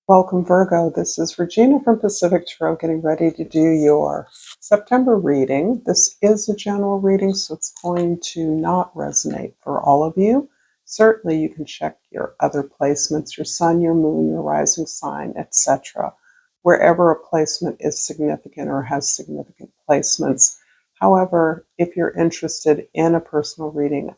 Welcome, Virgo. This is Regina from Pacific Tarot getting ready to do your September reading. This is a general reading, so it's going to not resonate for all of you. Certainly, you can check your other placements, your sun, your moon, your rising sign, etc., wherever a placement is significant or has significant placements. However, if you're interested in a personal reading,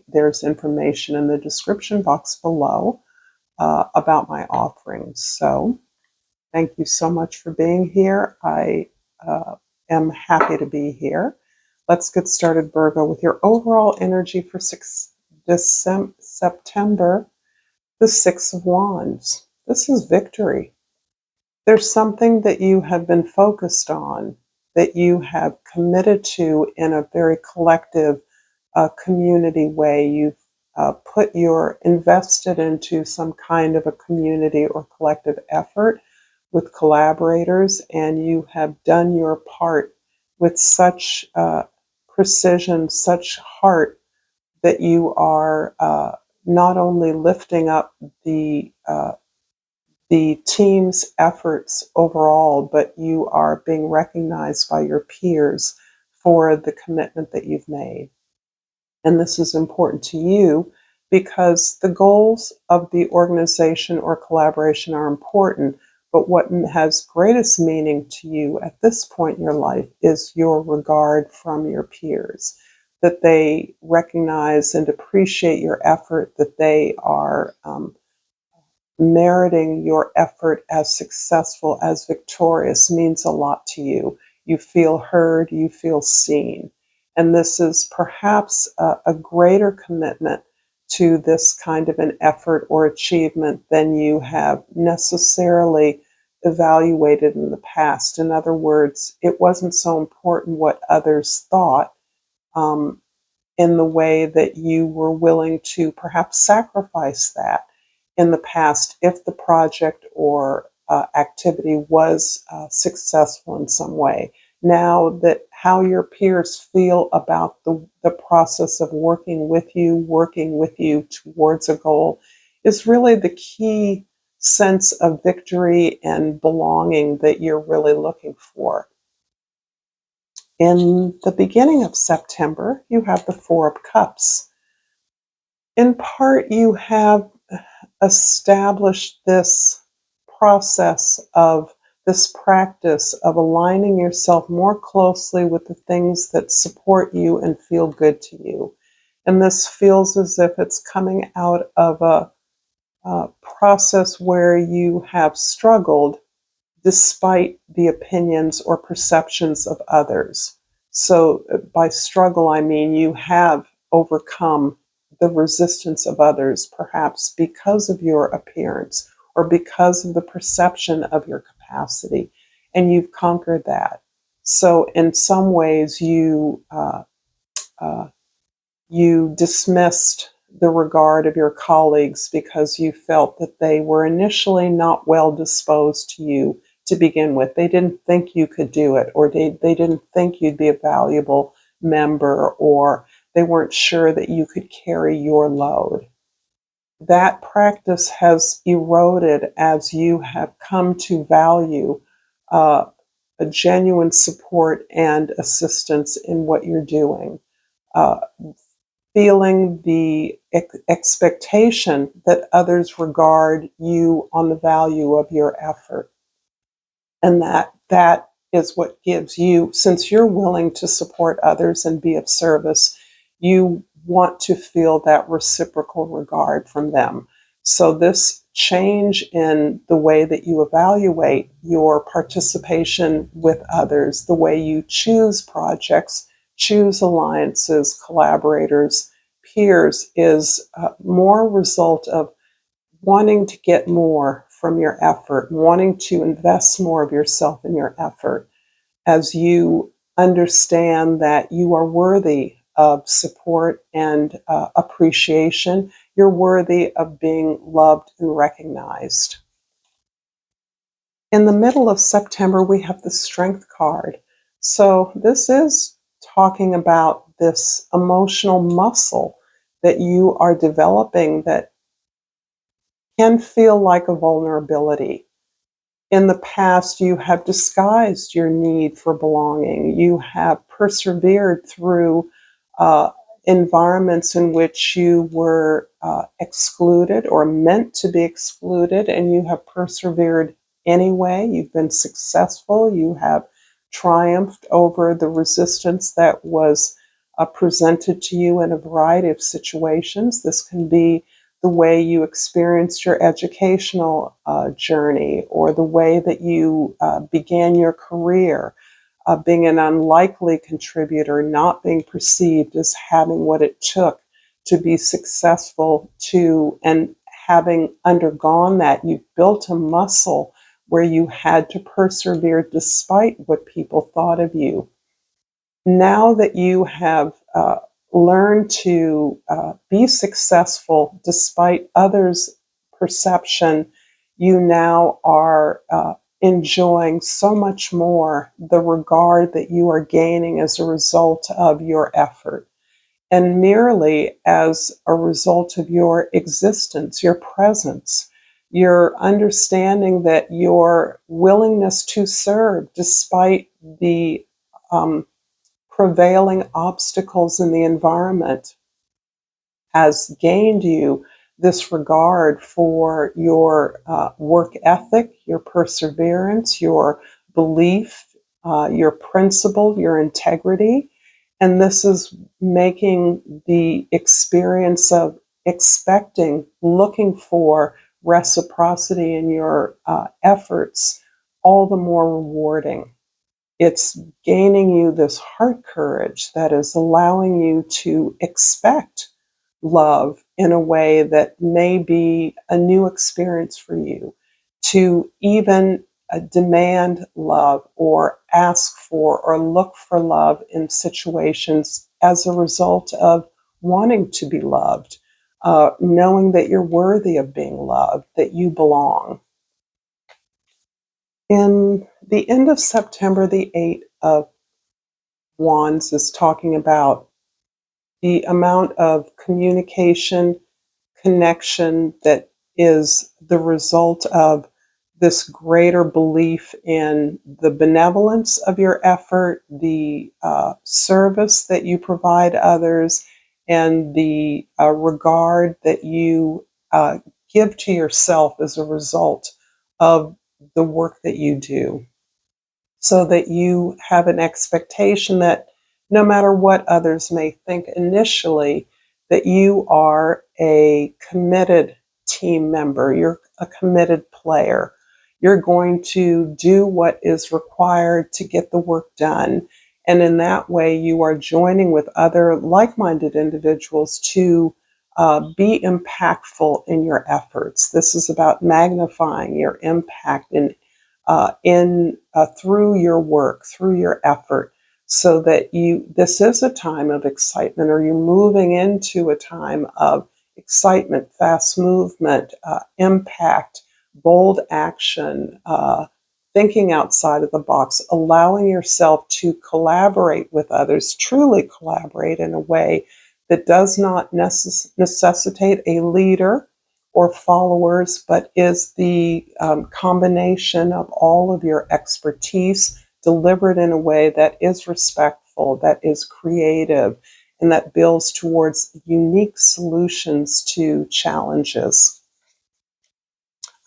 there's information in the description box below about my offerings. So thank you so much for being here. I am happy to be here. Let's get started, Virgo, with your overall energy for September, the Six of Wands. This is victory. There's something that you have been focused on, that you have committed to in a very collective community way. You've invested into some kind of a community or collective effort with collaborators, and you have done your part with such precision, such heart, that you are not only lifting up the team's efforts overall, but you are being recognized by your peers for the commitment that you've made. And this is important to you because the goals of the organization or collaboration are important, but what has greatest meaning to you at this point in your life is your regard from your peers, that they recognize and appreciate your effort, that they are meriting your effort as successful, as victorious, means a lot to you. You feel heard, you feel seen. And this is perhaps a greater commitment to this kind of an effort or achievement than you have necessarily evaluated in the past. In other words, it wasn't so important what others thought in the way that you were willing to perhaps sacrifice that in the past if the project or activity was successful in some way. Now that how your peers feel about the process of working with you towards a goal is really the key sense of victory and belonging that you're really looking for. In the beginning of September, you have the Four of Cups. In part, you have established this process of this practice of aligning yourself more closely with the things that support you and feel good to you. And this feels as if it's coming out of a process where you have struggled despite the opinions or perceptions of others. So by struggle, I mean you have overcome the resistance of others, perhaps because of your appearance or because of the perception of your capacity, and you've conquered that. So in some ways, you dismissed the regard of your colleagues because you felt that they were initially not well disposed to you to begin with. They didn't think you could do it, or they didn't think you'd be a valuable member, or they weren't sure that you could carry your load. That practice has eroded as you have come to value a genuine support and assistance in what you're doing. Feeling the expectation that others regard you on the value of your effort. And that is what gives you, since you're willing to support others and be of service, you want to feel that reciprocal regard from them. So this change in the way that you evaluate your participation with others, the way you choose projects, choose alliances, collaborators, peers, is more a result of wanting to get more from your effort, wanting to invest more of yourself in your effort, as you understand that you are worthy of support and appreciation. You're worthy of being loved and recognized. In the middle of September, we have the Strength card. So this is talking about this emotional muscle that you are developing that can feel like a vulnerability. In the past, you have disguised your need for belonging. You have persevered through uh, environments in which you were excluded or meant to be excluded, and you have persevered anyway. You've been successful. You have triumphed over the resistance that was presented to you in a variety of situations. This can be the way you experienced your educational journey, or the way that you began your career, being an unlikely contributor, not being perceived as having what it took to be successful, and having undergone that, you built a muscle where you had to persevere despite what people thought of you. Now that you have learned to be successful despite others' perception, you now are enjoying so much more the regard that you are gaining as a result of your effort. And merely as a result of your existence, your presence, your understanding that your willingness to serve despite the prevailing obstacles in the environment has gained you this regard for your work ethic, your perseverance, your belief, your principle, your integrity. And this is making the experience of expecting, looking for reciprocity in your efforts all the more rewarding. It's gaining you this heart courage that is allowing you to expect love in a way that may be a new experience for you, to even demand love or ask for or look for love in situations as a result of wanting to be loved, knowing that you're worthy of being loved, that you belong. In the end of September, the Eight of Wands is talking about the amount of communication, connection that is the result of this greater belief in the benevolence of your effort, the service that you provide others, and the regard that you give to yourself as a result of the work that you do, so that you have an expectation that no matter what others may think initially, that you are a committed team member, you're a committed player. You're going to do what is required to get the work done. And in that way, you are joining with other like minded individuals to be impactful in your efforts. This is about magnifying your impact in through your work, through your effort, so that this is a time of excitement, or you're moving into a time of excitement, fast movement, impact, bold action, thinking outside of the box, allowing yourself to collaborate with others, truly collaborate in a way that does not necessitate a leader or followers, but is the combination of all of your expertise delivered in a way that is respectful, that is creative, and that builds towards unique solutions to challenges.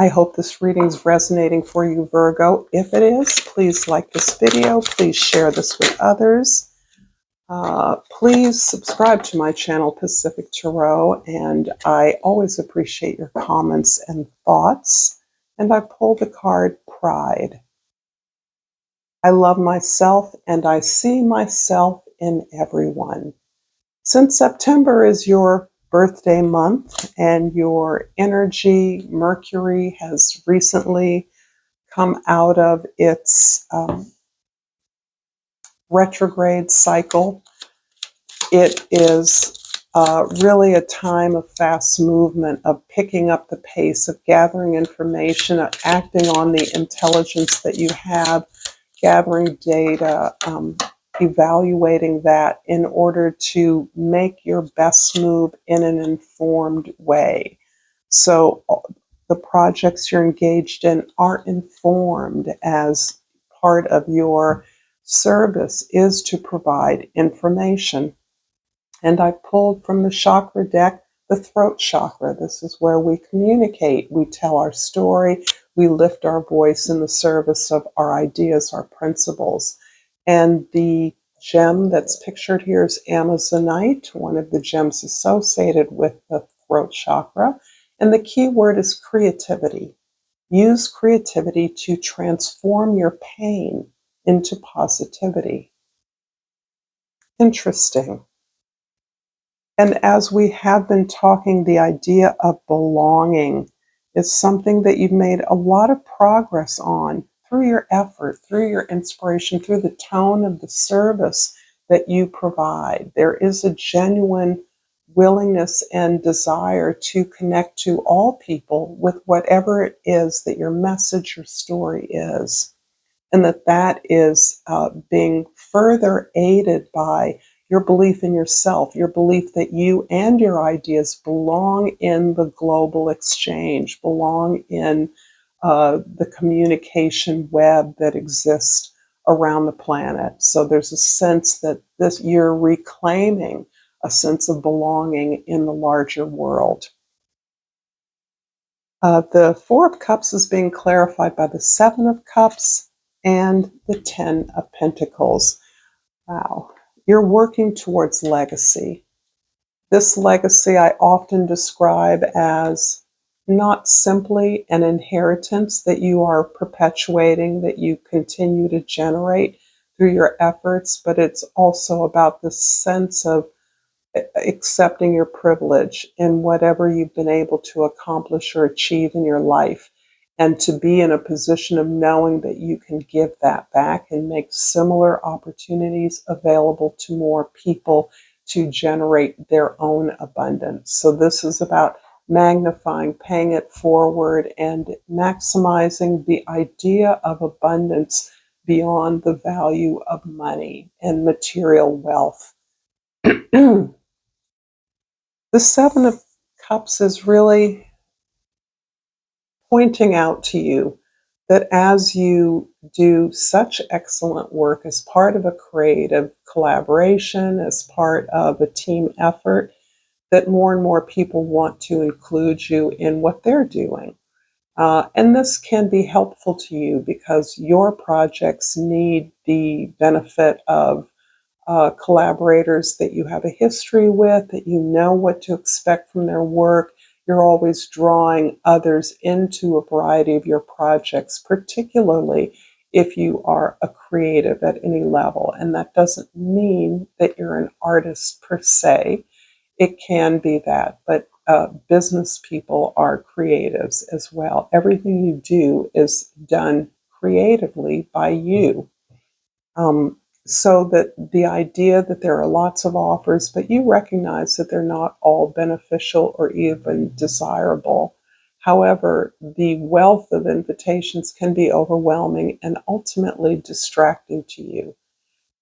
I hope this reading is resonating for you, Virgo. If it is, please like this video. Please share this with others. Please subscribe to my channel, Pacific Tarot, and I always appreciate your comments and thoughts. And I pulled the card Pride. I love myself and I see myself in everyone. Since September is your birthday month and your energy, Mercury, has recently come out of its retrograde cycle, it is really a time of fast movement, of picking up the pace, of gathering information, of acting on the intelligence that you have, gathering data, evaluating that in order to make your best move in an informed way. So the projects you're engaged in are informed, as part of your service is to provide information. And I pulled from the chakra deck the throat chakra. This is where we communicate. We tell our story. We lift our voice in the service of our ideas, our principles. And the gem that's pictured here is Amazonite, one of the gems associated with the throat chakra. And the key word is creativity. Use creativity to transform your pain into positivity. Interesting. And as we have been talking, the idea of belonging is something that you've made a lot of progress on through your effort, through your inspiration, through the tone of the service that you provide. There is a genuine willingness and desire to connect to all people with whatever it is that your message, your story is. And that is being further aided by your belief in yourself, your belief that you and your ideas belong in the global exchange, belong in the communication web that exists around the planet. So there's a sense that you're reclaiming a sense of belonging in the larger world. The Four of Cups is being clarified by the Seven of Cups and the Ten of Pentacles. Wow. You're working towards legacy. This legacy I often describe as not simply an inheritance that you are perpetuating, that you continue to generate through your efforts, but it's also about the sense of accepting your privilege in whatever you've been able to accomplish or achieve in your life, and to be in a position of knowing that you can give that back and make similar opportunities available to more people to generate their own abundance. So this is about magnifying, paying it forward, and maximizing the idea of abundance beyond the value of money and material wealth. The Seven of Cups is really pointing out to you that as you do such excellent work as part of a creative collaboration, as part of a team effort, that more and more people want to include you in what they're doing. And this can be helpful to you because your projects need the benefit of collaborators that you have a history with, that you know what to expect from their work. You're always drawing others into a variety of your projects, particularly if you are a creative at any level. And that doesn't mean that you're an artist per se. It can be that, but business people are creatives as well. Everything you do is done creatively by you. So that the idea that there are lots of offers, but you recognize that they're not all beneficial or even desirable. However, the wealth of invitations can be overwhelming and ultimately distracting to you.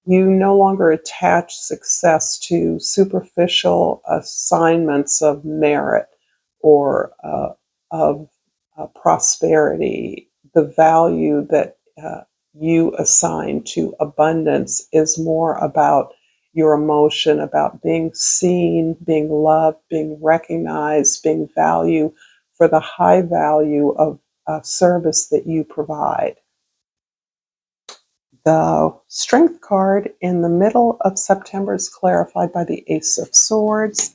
You no longer attach success to superficial assignments of merit or of prosperity. The value that you assign to abundance is more about your emotion, about being seen, being loved, being recognized, being valued for the high value of service that you provide. The Strength card in the middle of September is clarified by the Ace of Swords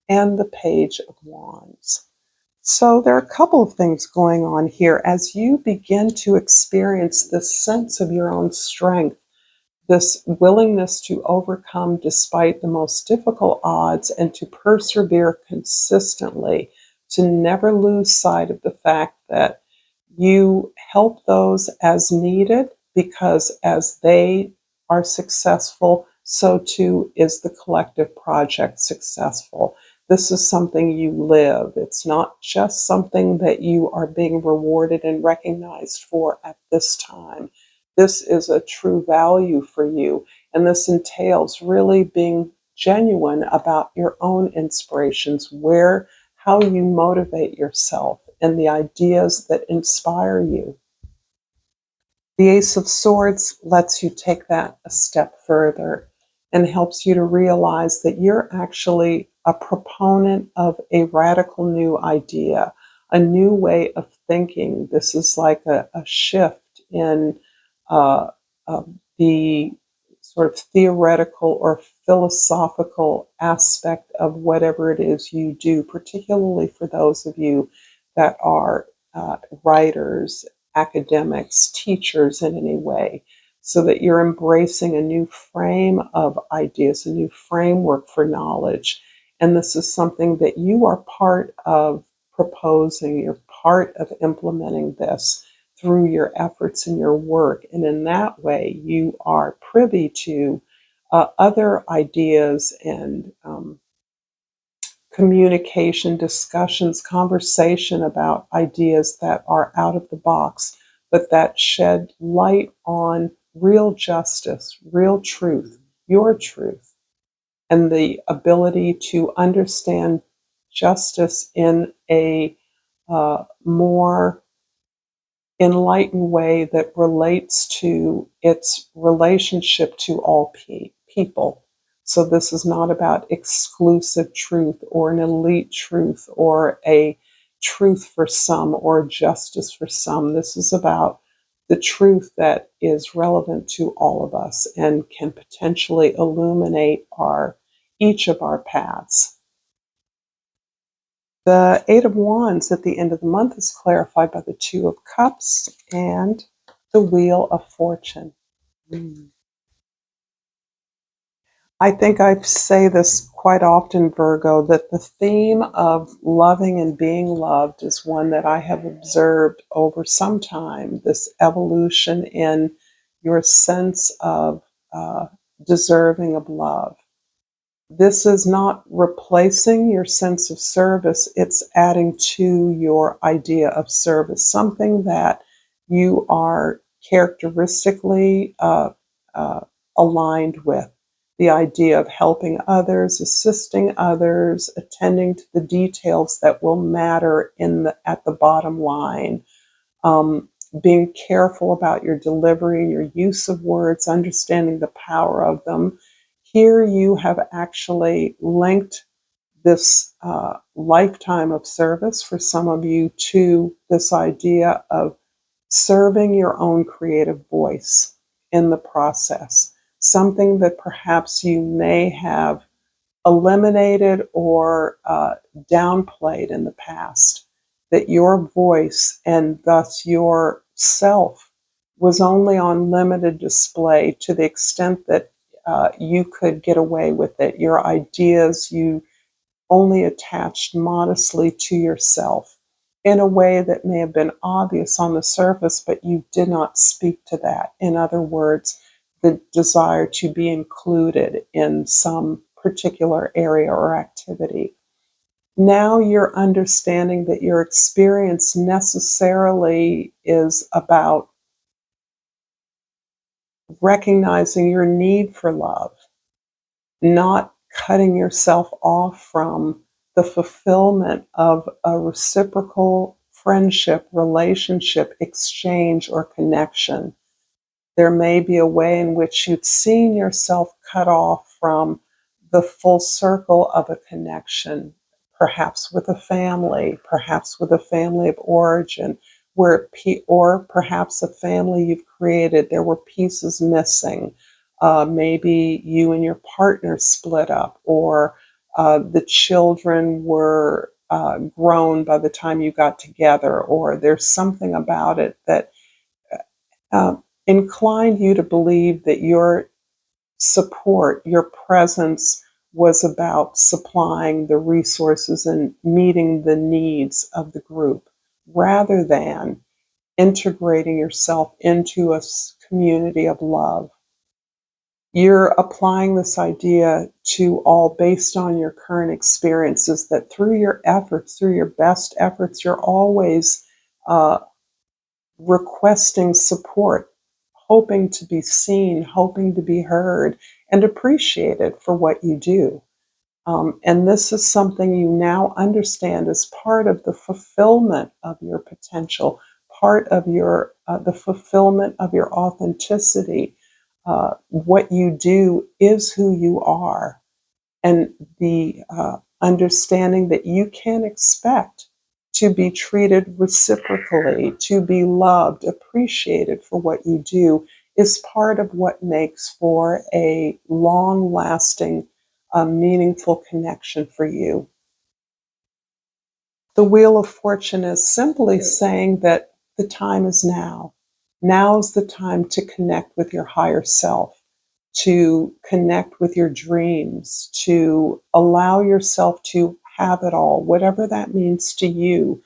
and the Page of Wands. So there are a couple of things going on here as you begin to experience this sense of your own strength, this willingness to overcome despite the most difficult odds and to persevere consistently, to never lose sight of the fact that you help those as needed, because as they are successful, so too is the collective project successful. This is something you live. It's not just something that you are being rewarded and recognized for at this time. This is a true value for you, and this entails really being genuine about your own inspirations, how you motivate yourself and the ideas that inspire you. The Ace of Swords lets you take that a step further and helps you to realize that you're actually a proponent of a radical new idea, a new way of thinking. This is like a shift in uh, the sort of theoretical or philosophical aspect of whatever it is you do, particularly for those of you that are writers, academics, teachers in any way, so that you're embracing a new frame of ideas, a new framework for knowledge. And this is something that you are part of proposing, you're part of implementing this through your efforts and your work. And in that way, you are privy to other ideas and communication, discussions, conversation about ideas that are out of the box, but that shed light on real justice, real truth, your truth, and the ability to understand justice in a more enlightened way that relates to its relationship to all people. So this is not about exclusive truth or an elite truth or a truth for some or justice for some. This is about the truth that is relevant to all of us and can potentially illuminate each of our paths. The Eight of Wands at the end of the month is clarified by the Two of Cups and the Wheel of Fortune. I think I say this quite often, Virgo, that the theme of loving and being loved is one that I have observed over some time, this evolution in your sense of deserving of love. This is not replacing your sense of service, it's adding to your idea of service, something that you are characteristically aligned with. The idea of helping others, assisting others, attending to the details that will matter at the bottom line, being careful about your delivery, your use of words, understanding the power of them. Here you have actually linked this lifetime of service for some of you to this idea of serving your own creative voice in the process, something that perhaps you may have eliminated or downplayed in the past, that your voice and thus your self was only on limited display to the extent that you could get away with it. Your ideas, you only attached modestly to yourself in a way that may have been obvious on the surface, but you did not speak to that. In other words, the desire to be included in some particular area or activity. Now you're understanding that your experience necessarily is about recognizing your need for love, not cutting yourself off from the fulfillment of a reciprocal friendship, relationship, exchange, or connection. There may be a way in which you've seen yourself cut off from the full circle of a connection, perhaps with a family, perhaps with a family of origin, or perhaps a family you've created, there were pieces missing. Maybe you and your partner split up, or the children were grown by the time you got together, or there's something about it that inclined you to believe that your support, your presence was about supplying the resources and meeting the needs of the group rather than integrating yourself into a community of love. You're applying this idea to all based on your current experiences, that through your efforts, through your best efforts, you're always requesting support, hoping to be seen, hoping to be heard, and appreciated for what you do. And this is something you now understand as part of the fulfillment of your potential, part of your the fulfillment of your authenticity. What you do is who you are, and the understanding that you can expect to be treated reciprocally, to be loved, appreciated for what you do, is part of what makes for a long lasting, meaningful connection for you. The Wheel of Fortune is simply saying that the time is now. Now's the time to connect with your higher self, to connect with your dreams, to allow yourself to have it all, whatever that means to you.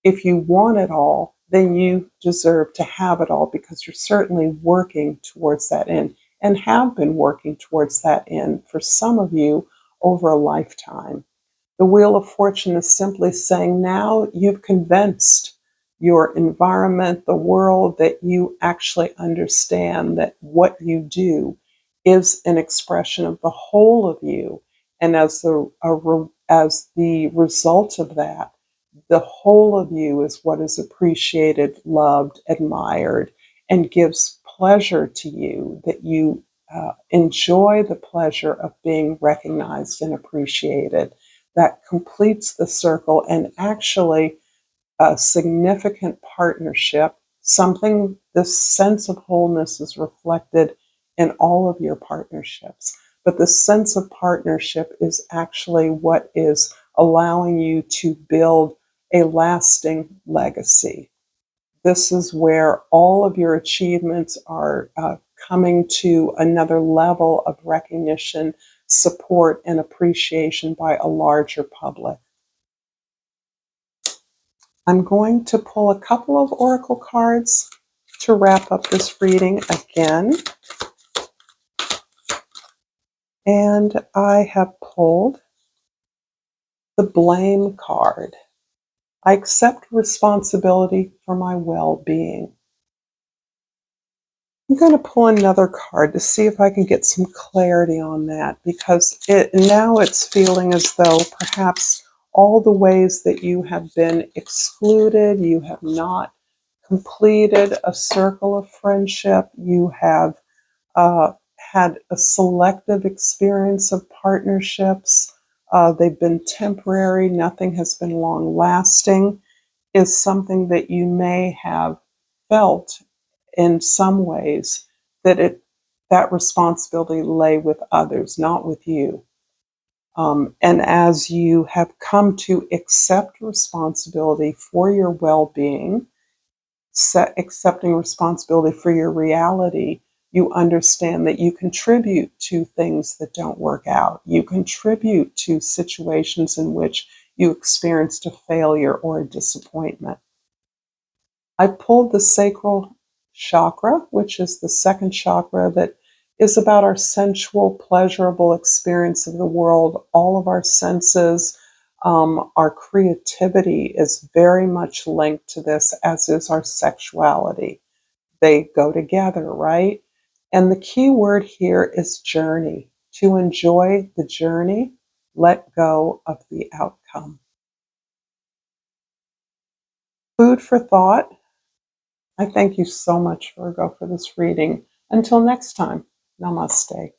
If you want it all, then you deserve to have it all because you're certainly working towards that end and have been working towards that end for some of you over a lifetime. The Wheel of Fortune is simply saying now you've convinced your environment, the world, that you actually understand that what you do is an expression of the whole of you. And as the result of that, the whole of you is what is appreciated, loved, admired, and gives pleasure to you, that you enjoy the pleasure of being recognized and appreciated. That completes the circle, and actually a significant partnership, something, this sense of wholeness is reflected in all of your partnerships. But the sense of partnership is actually what is allowing you to build a lasting legacy. This is where all of your achievements are coming to another level of recognition, support, and appreciation by a larger public. I'm going to pull a couple of oracle cards to wrap up this reading again. And I have pulled the blame card. I accept responsibility for my well-being. I'm going to pull another card to see if I can get some clarity on that, because now it's feeling as though perhaps all the ways that you have been excluded, you have not completed a circle of friendship, you have had a selective experience of partnerships, they've been temporary, nothing has been long lasting, is something that you may have felt in some ways that that responsibility lay with others, not with you. And as you have come to accept responsibility for your well-being, accepting responsibility for your reality, you understand that you contribute to things that don't work out. You contribute to situations in which you experienced a failure or a disappointment. I pulled the sacral chakra, which is the second chakra that is about our sensual, pleasurable experience of the world, all of our senses. Our creativity is very much linked to this, as is our sexuality. They go together, right? And the key word here is journey. To enjoy the journey, let go of the outcome. Food for thought. I thank you so much, Virgo, for this reading. Until next time, namaste.